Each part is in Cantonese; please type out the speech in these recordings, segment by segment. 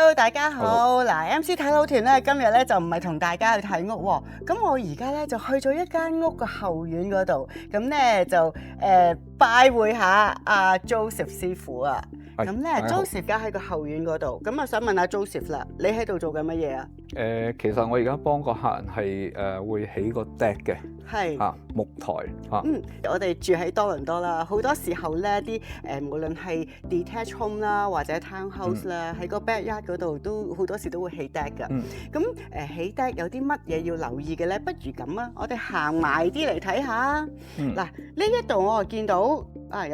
Hello， 大家好。嗱，MC 睇樓團咧，今日咧就唔係同大家去睇屋喎。咁我而家咧就去咗一間屋嘅後院嗰度，咁咧就拜會下阿 Joseph 師傅啊。咁咧 Joseph 而家喺個後院嗰度，咁我想問下 Joseph 啦，你喺度做緊乜嘢啊？其實我而家幫個客人係會起個 deck 嘅，係木台嚇。我哋住喺多倫多啦，好多時候咧啲無論係 detached home 啦或者 townhouse 啦，喺個 backyard 嗰度都好多時都會起 deck 㗎。咁起 deck 有啲乜嘢要留意嘅咧？不如咁啊，我哋行埋啲嚟睇下。嗱，呢一度我見到啊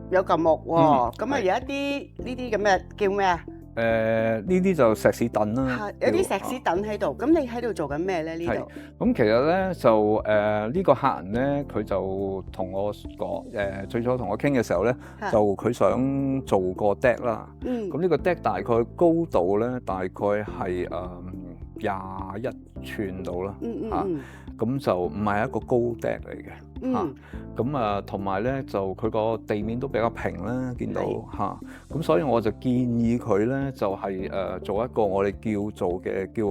有嚿木喎，咁啊有一啲呢啲咁嘅叫咩啊？呢啲就石屎凳啦，有啲石屎凳喺度。咁你喺度做緊咩咧？呢度？咁其實咧就呢個客人咧，佢就同我講最初同我傾嘅時候咧，就佢想做個 deck 啦。咁呢個 deck 大概高度咧，大概係21寸度啦。咁就唔係一個高 deck 嚟嘅。咁同埋咧就佢個地面都比較平啦，見到咁所以我就建議佢咧就係做一個我哋叫做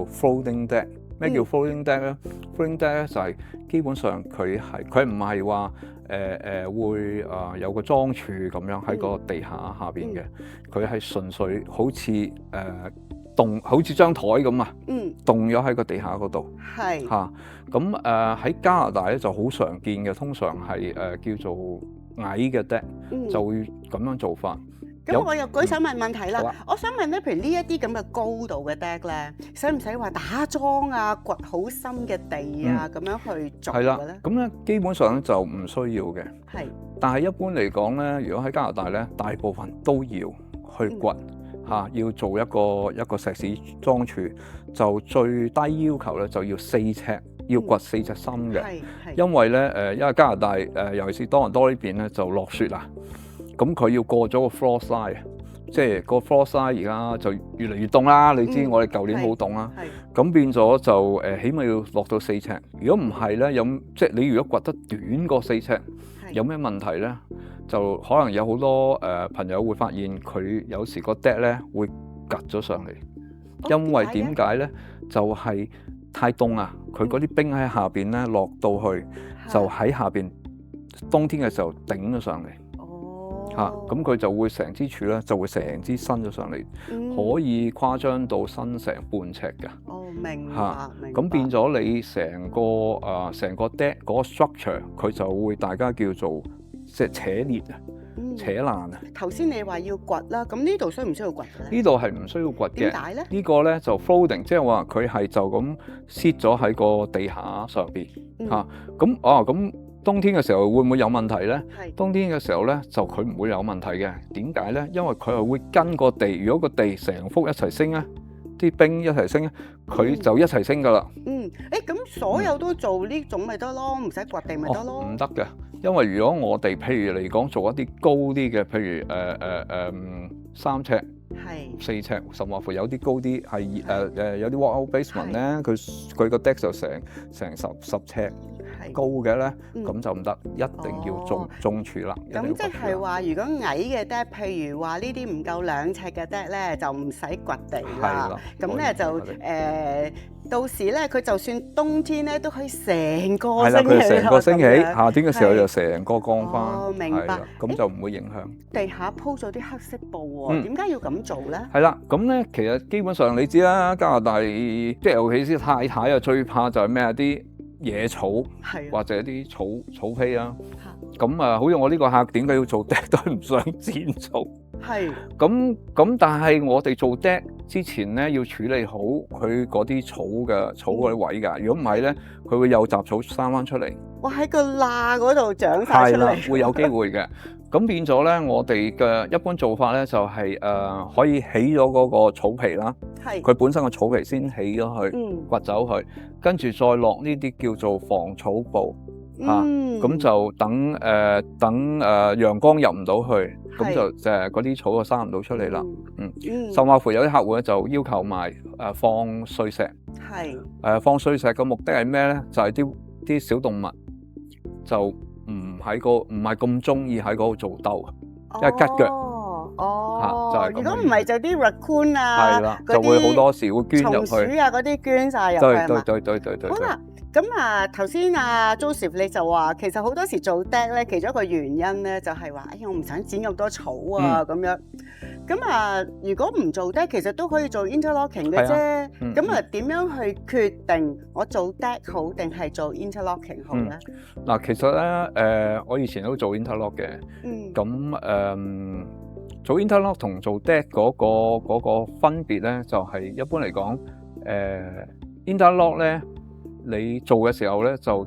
floating deck。咩叫 floating deck 咧？floating deck 咧就係基本上佢唔係話會有個樁柱咁樣喺個地下邊嘅，佢係純粹好似好似張台咁啊，棟咗喺個地下嗰度。咁喺加拿大咧就好常見嘅，通常係叫做矮嘅 deck，就會咁樣做法。咁我又舉手問問題啦。我想問咧，譬如呢一啲咁嘅高度嘅 deck 咧，使唔使話打樁啊、掘好深嘅地啊咁樣去做嘅咧？咁咧基本上就唔需要嘅。但係一般嚟講咧，如果喺加拿大咧，大部分都要去掘。要做一個石屎樁柱，就最低要求咧就要4尺，要掘4尺深嘅。因為咧因為加拿大尤其是多倫多呢邊咧就落雪啦，咁佢要過咗個 frost line， 即係個 frost line 而家就越嚟越凍啦。你知我哋舊年好凍啦，咁變咗就起碼要落到4尺。如果唔係咧，即係你如果掘得短過4尺，有咩問題咧？就可能有好多朋友會發現佢有時個 deck 咧會趌咗上嚟，因為點解咧？就係太凍啊！佢嗰啲冰喺下邊咧落到去，就喺下邊冬天嘅時候頂咗上嚟。咁佢就會成支柱咧就會成支伸咗上嚟，可以誇張到伸成半尺㗎。明白。咁變咗你成個 deck 嗰個 structure， 佢就會大家叫做即係扯裂啊，扯爛啊。頭先你話要掘啦，咁呢度需唔需要掘嘅咧？呢度係唔需要掘嘅。點解咧？呢個咧就 floating， 即係話佢係就咁 sit 咗喺個地下上邊咁冬天嘅時候會唔會有問題咧？冬天嘅時候咧就佢唔會有問題嘅。點解咧？因為佢係會跟個地，如果個地成幅一齊升咧，啲冰一齊升咧，佢就一齊升噶啦。咁所有都做呢種咪得咯，唔使掘地咪得咯。唔得嘅，因為如果我哋譬如嚟講做一啲高啲嘅，譬如3尺、4尺，甚至乎有啲高啲係有啲 walkout basement 咧，佢個 deck 就成10尺高嘅咧，咁就唔得，一定要中柱啦。咁即係話，如果矮嘅 deck，譬如話呢啲唔夠2尺嘅 deck 咧，就唔使掘地啦。咁咧就到時咧，佢就算冬天咧都可以成個升起。佢成個升起，夏天嘅時候就成個降翻。明白。咁就唔會影響。地下鋪咗啲黑色布喎，點解要咁做咧？係啦，咁咧其實基本上你知啦，加拿大即係尤其是太太啊，最怕就係咩啊？啲野草或者啲草坯啊。咁好似我呢個客點解要做 deck 都唔想剪草。咁但係我哋做 deck 之前咧要處理好佢嗰啲草嗰啲位㗎，如果唔係咧，佢會有雜草生翻出嚟。哇！喺個罅嗰度長晒出嚟。係啦，會有機會嘅。咁變咗咧，我哋嘅一般做法咧就係可以起咗嗰個草皮啦。佢本身個草皮先起咗佢，掘走佢，跟住再落呢啲叫做防草布。咁就等陽光入唔到去，咁就嗰啲草就生唔到出嚟啦。甚至乎有啲客戶咧就要求埋放碎石。放碎石嘅目的係咩咧？就係啲小動物就唔係咁中意喺嗰度做竇，因為吉腳。哦，就係咁嘅如果唔係就啲 raccoon 啊，係啦，就會好多時會捐入去。松鼠啊嗰啲捐晒入去係嘛？對。好啦，咁啊頭先啊 Joseph 你就話其實好多時做 deck 咧，其中一個原因咧就係話，哎呀我唔想剪咁多草啊咁樣。咁啊，如果唔做 deck，其實都可以做 interlocking 嘅啫。咁啊，點樣去決定我做 deck 好定係做 interlocking 好咧？嗱，其實咧，我以前都做 interlock 嘅。咁做 interlock 同做 deck 嗰個分別咧，就係一般嚟講，interlock 咧，你做嘅時候咧就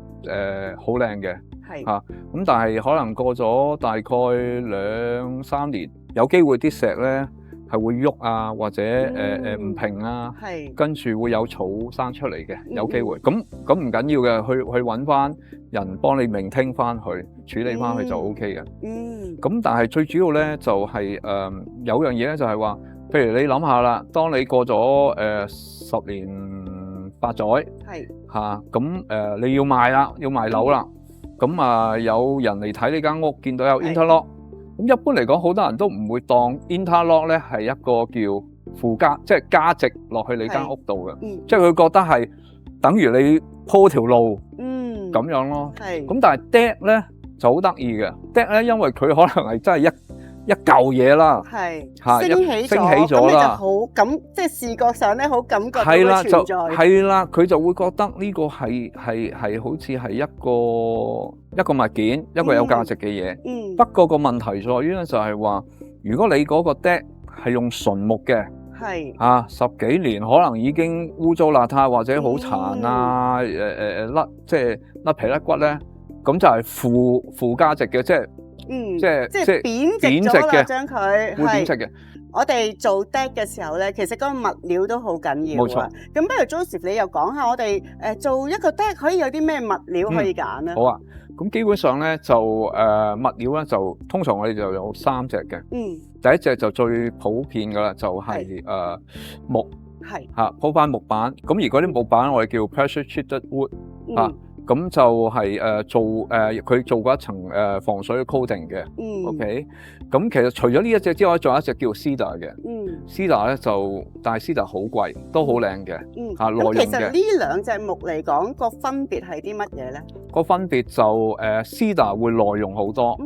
好靚嘅。係嚇，咁但係可能過咗大概2-3年，有機會啲石咧係會喐啊，或者唔平啊，跟住會有草生出嚟嘅，有機會。咁唔緊要嘅，去揾翻人幫你maintain翻佢，處理翻佢就 OK 嘅。咁但係最主要咧就係有樣嘢咧就係話，譬如你諗下啦，當你過咗10年8載，嚇咁你要賣啦，要賣樓啦。咁啊，有人嚟睇呢間屋，見到有 interlock，咁一般嚟講，好多人都唔會當 interlock 咧係一個叫附加，即係加值落去你間屋度嘅，即係佢覺得係等於你鋪條路咁樣咯。咁但係 deck 咧就好得意嘅 deck 咧，因為佢可能係真係一嚿嘢啦，升起咗啦，好感，即係視覺上咧好感覺到佢存在。係啦，佢就會覺得呢個係好似係一個物件，一個有價值嘅嘢。不過個問題在於咧，就係話，如果你嗰個 deck 係用純木嘅，10幾年可能已經污糟邋遢或者好殘啊，甩皮甩骨咧，咁就係負價值嘅，即係貶值嘅，將佢會貶值嘅。我哋做 deck 嘅時候咧，其實嗰個物料都好緊要。冇錯。咁不如 Joseph 你又講下，我哋做一個 deck 可以有啲咩物料可以揀咧？好啊，咁基本上咧就物料咧就通常我哋就有3隻嘅。第一隻就最普遍噶啦，就係木，鋪翻木板。咁而嗰啲木板我哋叫 pressure treated wood 咁就係佢做過一層防水嘅 coating 嘅，OK。咁其實除咗呢一隻之外，仲有一隻叫 Cedar 嘅，Cedar 咧就，但係 Cedar 好貴，都好靚嘅，耐用嘅。咁其實呢兩隻木嚟講，個分別係啲乜嘢咧？個分別就Cedar 會耐用好多，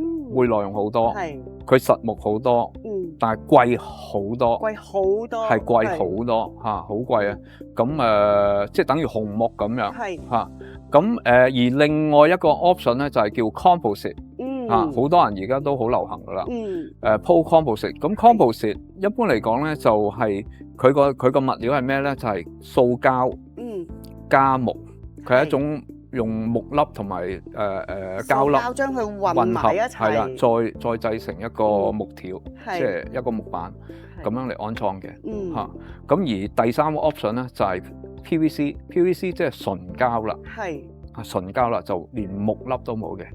佢實木好多，但係貴好多，係貴好多嚇，好貴啊！咁即係等於紅木咁樣嚇。咁而另外一個 option 咧就係叫 composite，好多人而家都好流行噶啦。鋪 composite，咁 composite 一般嚟講咧就係佢個物料係咩咧？就係塑膠加木，佢係一種用木粒同埋膠粒將佢混埋一齊，係啦，再製成一個木條，即係一個木板咁樣嚟安裝嘅嚇。咁而第三個 option 咧就係PVC 即係純膠啦，純膠啦，就連木粒都冇嘅，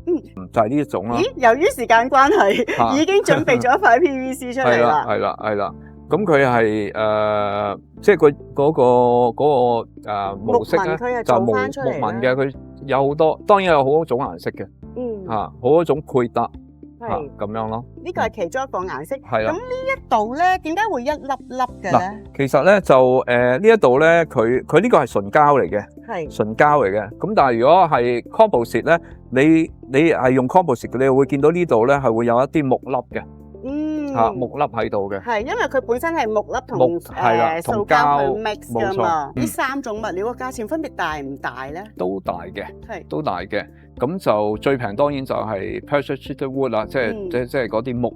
就係呢一種啦。咦？由於時間關係，已經準備咗一塊 PVC 出嚟啦。係啦。咁佢係即係佢嗰個模式咧，就木紋嘅，佢有好多，當然有好多種顏色嘅，好多種配搭。咁樣咯，呢個係其中一個顏色。係啦，咁呢一度咧，點解會一粒粒嘅咧？其實咧就呢一度咧，佢呢個係純膠嚟嘅，純膠嚟嘅。咁但係如果係 composite 咧，你係用 composite，你會見到呢度咧係會有一啲木粒嘅，木粒喺度嘅。係因為佢本身係木粒同塑膠去 mix 㗎嘛。呢3種物料嘅價錢分別大唔大咧？都大嘅，都大嘅。咁就最平當然就係 pressure treated wood 啦，即係嗰啲木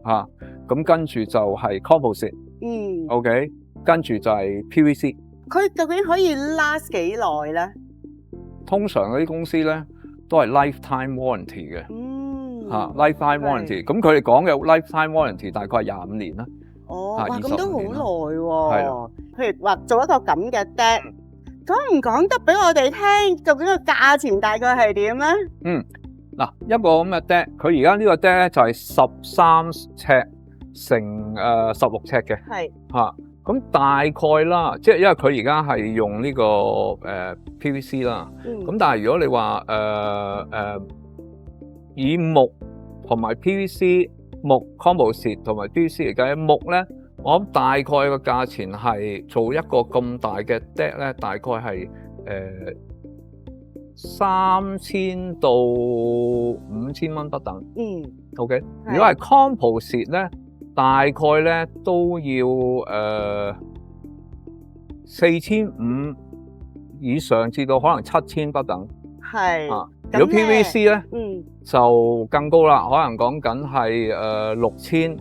嚇。咁跟住就係 composite，OK，跟住就係 PVC。佢究竟可以 last 幾耐咧？通常嗰啲公司咧都係 lifetime warranty 嘅，lifetime warranty。咁佢哋講嘅 lifetime warranty 大概係25年啦。哦，哇，咁都好耐喎。係啦，譬如話做一個咁嘅 deck。講唔講得俾我哋聽？究竟個價錢大概係點咧？嗱，一個咁嘅 deck，佢而家呢個 deck 咧就係13尺乘16尺嘅，係嚇。咁大概啦，即係因為佢而家係用呢個PVC 啦。咁但係如果你話以木同埋 PVC 木 composite 同埋 PVC 嚟計，木咧我諗大概個價錢係做一個咁大嘅 deck 咧，大概係3000到5000蚊不等。OK。如果係 composite 咧，大概咧都要4500以上至到可能7000不等。係。如果 PVC 咧，就更高啦，可能講緊係6000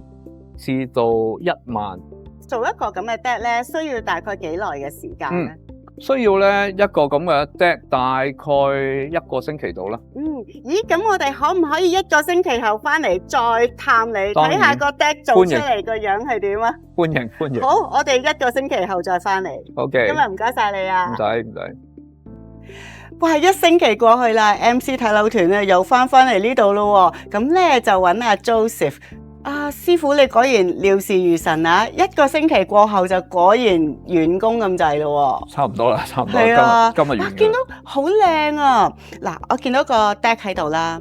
至到10000。做一個咁嘅 deck 咧，需要大概幾耐嘅時間咧？需要咧一個咁嘅 deck 大概1個星期到啦。咦，咁我哋可唔可以1個星期後翻嚟再探你，睇下個 deck 做出嚟個樣係點啊？歡迎。好，我哋1個星期後再翻嚟。OK。今日唔該晒你啊。唔使。哇！1星期過去啦 ，MC 睇樓團咧又翻嚟呢度咯喎，咁咧就揾阿 Joseph。師傅你果然料事如神啊！1個星期過後就果然完工咁滯咯喎。差唔多啦，差唔多。係啊，今日完。見到好靚啊！嗱，我見到個 deck 喺度啦。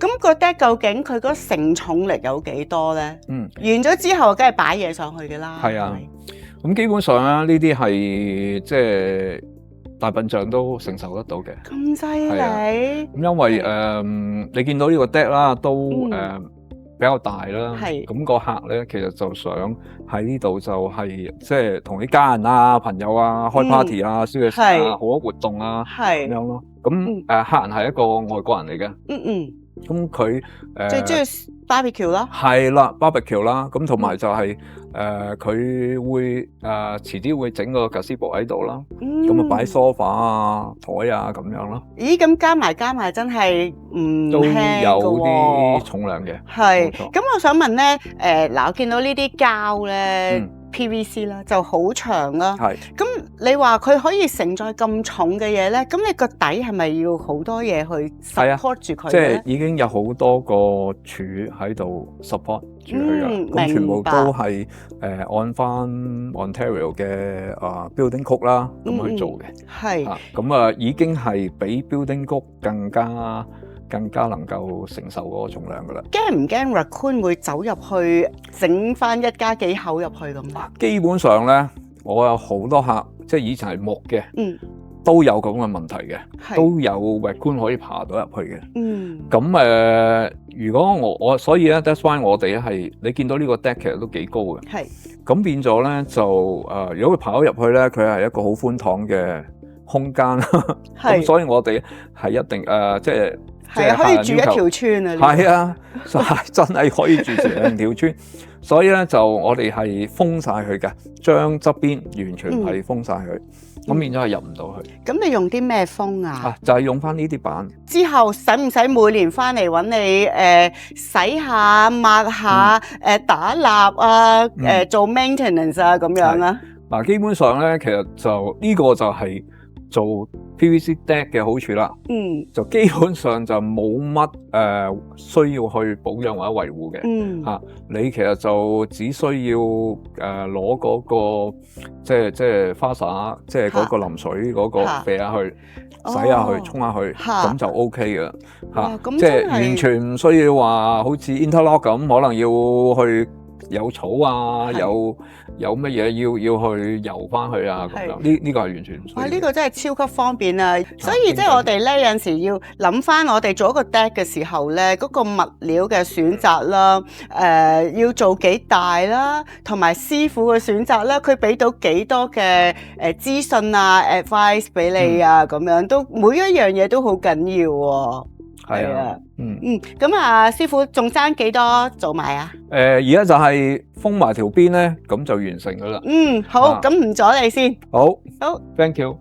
咁個 deck 究竟佢嗰承重力有幾多咧？完咗之後，梗係擺嘢上去嘅啦。係啊。咁基本上咧，呢啲係即係大笨象都承受得到嘅。咁犀利。咁因為你見到呢個 deck 啦，都比較大啦，咁個客咧其實就想喺呢度就係即係同啲家人啊、朋友啊開 party 啊、燒嘢食啊、好多活動啊咁樣咯。咁客人係一個外國人嚟嘅，咁佢最中意 barbecue 啦，係啦 barbecue 啦，咁同埋就係佢會遲啲會整個 gazebo 喺度啦，咁啊擺 sofa 啊、台啊咁樣咯。咦，咁加埋真係唔都有輕啲重量嘅。係，咁我想問咧，嗱我見到呢啲膠咧。PVC 啦，就好長啦。係。咁你話佢可以承載咁重嘅嘢咧，咁你個底係咪要好多嘢去 support 住佢咧？即係已經有好多個柱喺度 support 住佢㗎。咁全部都係按翻 Ontario 嘅building code 啦，咁去做嘅。係。咁已經係比 building code更加能夠承受嗰個重量噶啦。驚唔驚 raccoon 會走入去整翻一家幾口入去咁啊？基本上咧，我有好多客，即係以前係木嘅，都有咁嘅問題嘅，都有 raccoon 可以爬到入去嘅。咁如果我所以咧 that's why 我哋係你見到呢個 deck 其實都幾高嘅。係。咁變咗咧就如果佢爬咗入去咧，佢係一個好寬敞嘅空間啦。咁所以我哋係一定即係。係可以住一條村啊！係啊，真係可以住成條村。所以咧就我哋係封晒佢嘅，將側邊完全係封晒佢，咁變咗係入唔到去。咁你用啲咩封啊？就係用翻呢啲板。之後使唔使每年翻嚟揾你洗下、抹下、打蠟啊、做 maintenance 啊咁樣啊？嗱，基本上咧，其實就呢個就係做 PVC deck 嘅好處啦，就基本上就冇乜需要去保養或者維護嘅，你其實就只需要攞嗰個即係花灑，即係嗰個淋水嗰個肥下去，洗下去，沖下去，咁就 OK 嘅，即係完全唔需要話好似 interlock 咁，可能要去有草啊，有乜嘢要去游翻去啊咁樣，呢個係完全唔需要。呢個真係超級方便啊！所以即係我哋咧有陣時要諗翻我哋做一個 deck 嘅時候咧，嗰個物料嘅選擇啦，要做幾大啦，同埋師傅嘅選擇啦，佢俾到幾多嘅資訊啊 advice 俾你啊咁樣，都每一樣嘢都好緊要喎。係啊，咁啊，師傅仲爭幾多做埋啊？而家就係封埋條邊咧，咁就完成噶啦。好，咁唔阻你先。好，Thank you。